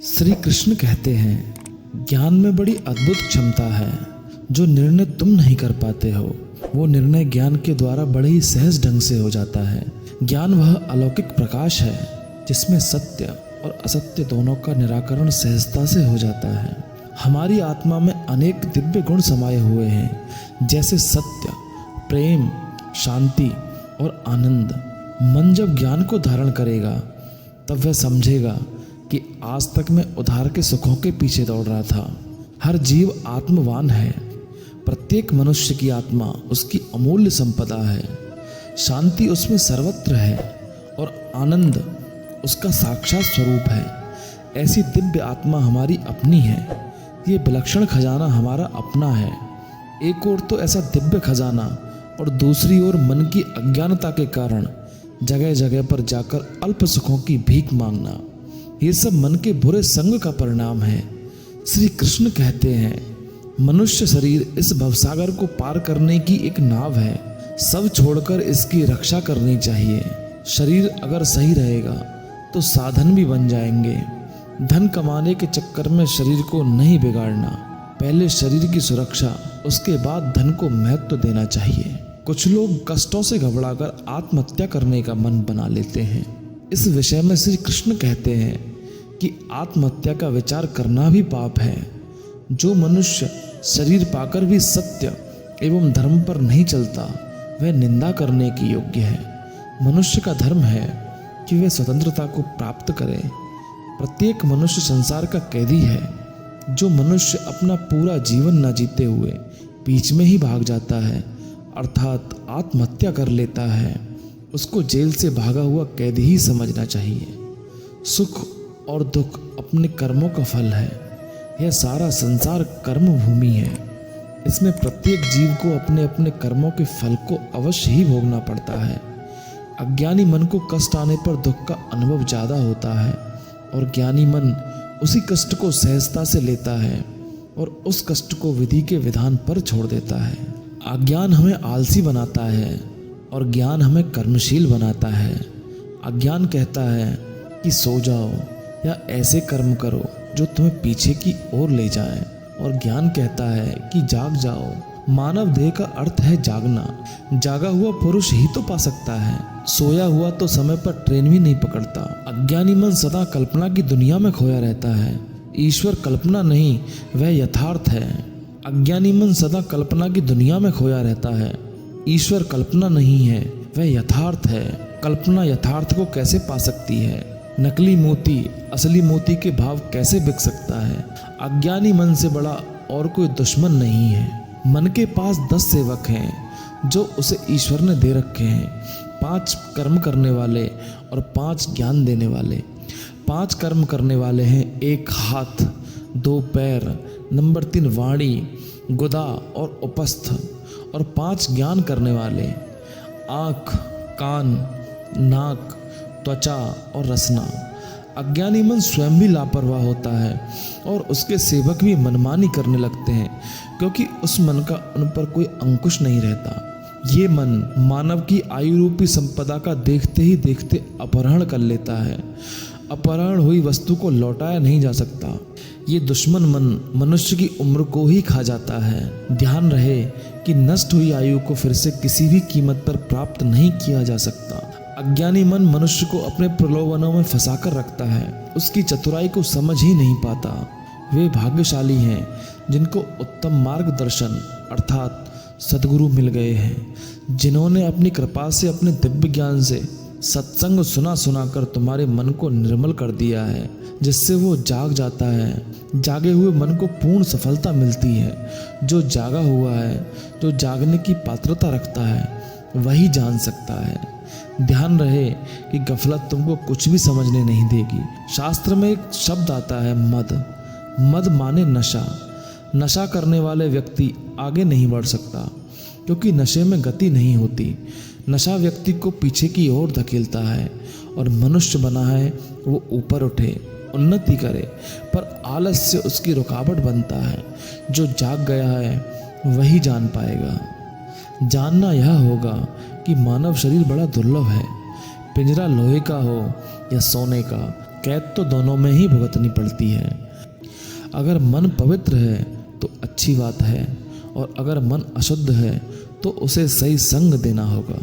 श्री कृष्ण कहते हैं, ज्ञान में बड़ी अद्भुत क्षमता है। जो निर्णय तुम नहीं कर पाते हो, वो निर्णय ज्ञान के द्वारा बड़े ही सहज ढंग से हो जाता है। ज्ञान वह अलौकिक प्रकाश है जिसमें सत्य और असत्य दोनों का निराकरण सहजता से हो जाता है। हमारी आत्मा में अनेक दिव्य गुण समाये हुए हैं, जैसे सत्य, प्रेम, शांति और आनंद। मन जब ज्ञान को धारण करेगा तब वह समझेगा कि आज तक मैं उधार के सुखों के पीछे दौड़ रहा था। हर जीव आत्मवान है। प्रत्येक मनुष्य की आत्मा उसकी अमूल्य संपदा है। शांति उसमें सर्वत्र है और आनंद उसका साक्षात स्वरूप है। ऐसी दिव्य आत्मा हमारी अपनी है। ये विलक्षण खजाना हमारा अपना है। एक ओर तो ऐसा दिव्य खजाना और दूसरी ओर मन की अज्ञानता के कारण जगह जगह पर जाकर अल्प सुखों की भीख मांगना, ये सब मन के बुरे संग का परिणाम है। श्री कृष्ण कहते हैं, मनुष्य शरीर इस भवसागर को पार करने की एक नाव है। सब छोड़कर इसकी रक्षा करनी चाहिए। शरीर अगर सही रहेगा तो साधन भी बन जाएंगे। धन कमाने के चक्कर में शरीर को नहीं बिगाड़ना। पहले शरीर की सुरक्षा, उसके बाद धन को महत्व देना चाहिए। कुछ लोग कष्टों से घबराकर आत्महत्या करने का मन बना लेते हैं। इस विषय में श्री कृष्ण कहते हैं कि आत्महत्या का विचार करना भी पाप है। जो मनुष्य शरीर पाकर भी सत्य एवं धर्म पर नहीं चलता, वह निंदा करने की योग्य है। मनुष्य का धर्म है कि वह स्वतंत्रता को प्राप्त करे। प्रत्येक मनुष्य संसार का कैदी है। जो मनुष्य अपना पूरा जीवन न जीते हुए बीच में ही भाग जाता है, अर्थात आत्महत्या कर लेता है, उसको जेल से भागा हुआ कैदी ही समझना चाहिए। सुख और दुख अपने कर्मों का फल है। यह सारा संसार कर्म भूमि है। इसमें प्रत्येक जीव को अपने अपने कर्मों के फल को अवश्य ही भोगना पड़ता है। अज्ञानी मन को कष्ट आने पर दुख का अनुभव ज़्यादा होता है और ज्ञानी मन उसी कष्ट को सहजता से लेता है और उस कष्ट को विधि के विधान पर छोड़ देता है। अज्ञान हमें आलसी बनाता है और ज्ञान हमें कर्मशील बनाता है। अज्ञान कहता है कि सो जाओ या ऐसे कर्म करो जो तुम्हें पीछे की ओर ले जाए, और ज्ञान कहता है कि जाग जाओ। मानव देह का अर्थ है जागना। जागा हुआ पुरुष ही तो पा सकता है। सोया हुआ तो समय पर ट्रेन भी नहीं पकड़ता। अज्ञानी मन सदा कल्पना की दुनिया में खोया रहता है। ईश्वर कल्पना नहीं, वह यथार्थ है। अज्ञानी मन सदा कल्पना की दुनिया में खोया रहता है। ईश्वर कल्पना नहीं है, वह यथार्थ है। कल्पना यथार्थ को कैसे पा सकती है? नकली मोती असली मोती के भाव कैसे बिक सकता है? अज्ञानी मन से बड़ा और कोई दुश्मन नहीं है। मन के पास 10 सेवक हैं जो उसे ईश्वर ने दे रखे हैं। 5 कर्म करने वाले और 5 ज्ञान देने वाले। 5 कर्म करने वाले हैं 1 हाथ, 2 पैर, नंबर 3 वाणी, गुदा और उपस्थ, और 5 ज्ञान करने वाले आँख, कान, नाक, त्वचा और रसना। अज्ञानी मन स्वयं भी लापरवाह होता है और उसके सेवक भी मनमानी करने लगते हैं, क्योंकि उस मन का उन पर कोई अंकुश नहीं रहता। ये मन मानव की आयु रूपी संपदा का देखते ही देखते अपहरण कर लेता है। अपहरण हुई वस्तु को लौटाया नहीं जा सकता। ये दुश्मन मन मनुष्य की उम्र को ही खा जाता है। ध्यान रहे कि नष्ट हुई आयु को फिर से किसी भी कीमत पर प्राप्त नहीं किया जा सकता। अज्ञानी मन मनुष्य को अपने प्रलोभनों में फंसाकर रखता है। उसकी चतुराई को समझ ही नहीं पाता। वे भाग्यशाली हैं जिनको उत्तम मार्गदर्शन अर्थात सद्गुरु मिल गए हैं, जिन्होंने अपनी कृपा से अपने दिव्य ज्ञान से सत्संग सुना कर तुम्हारे मन को निर्मल कर दिया है, जिससे वो जाग जाता है। जागे हुए मन को पूर्ण सफलता मिलती है। जो जागा हुआ है, जो जागने की पात्रता रखता है, वही जान सकता है। ध्यान रहे कि गफलत तुमको कुछ भी समझने नहीं देगी। शास्त्र में एक शब्द आता है मद। मद माने नशा। नशा करने वाले व्यक्ति आगे नहीं बढ़ सकता, क्योंकि नशे में गति नहीं होती। नशा व्यक्ति को पीछे की ओर धकेलता है और मनुष्य बना है वो ऊपर उठे, उन्नति करे, पर आलस्य उसकी रुकावट बनता है। जो जाग गया है वही जान पाएगा। जानना यह होगा कि मानव शरीर बड़ा दुर्लभ है। पिंजरा लोहे का हो या सोने का, कैद तो दोनों में ही भुगतनी पड़ती है। अगर मन पवित्र है तो अच्छी बात है, और अगर मन अशुद्ध है तो उसे सही संग देना होगा।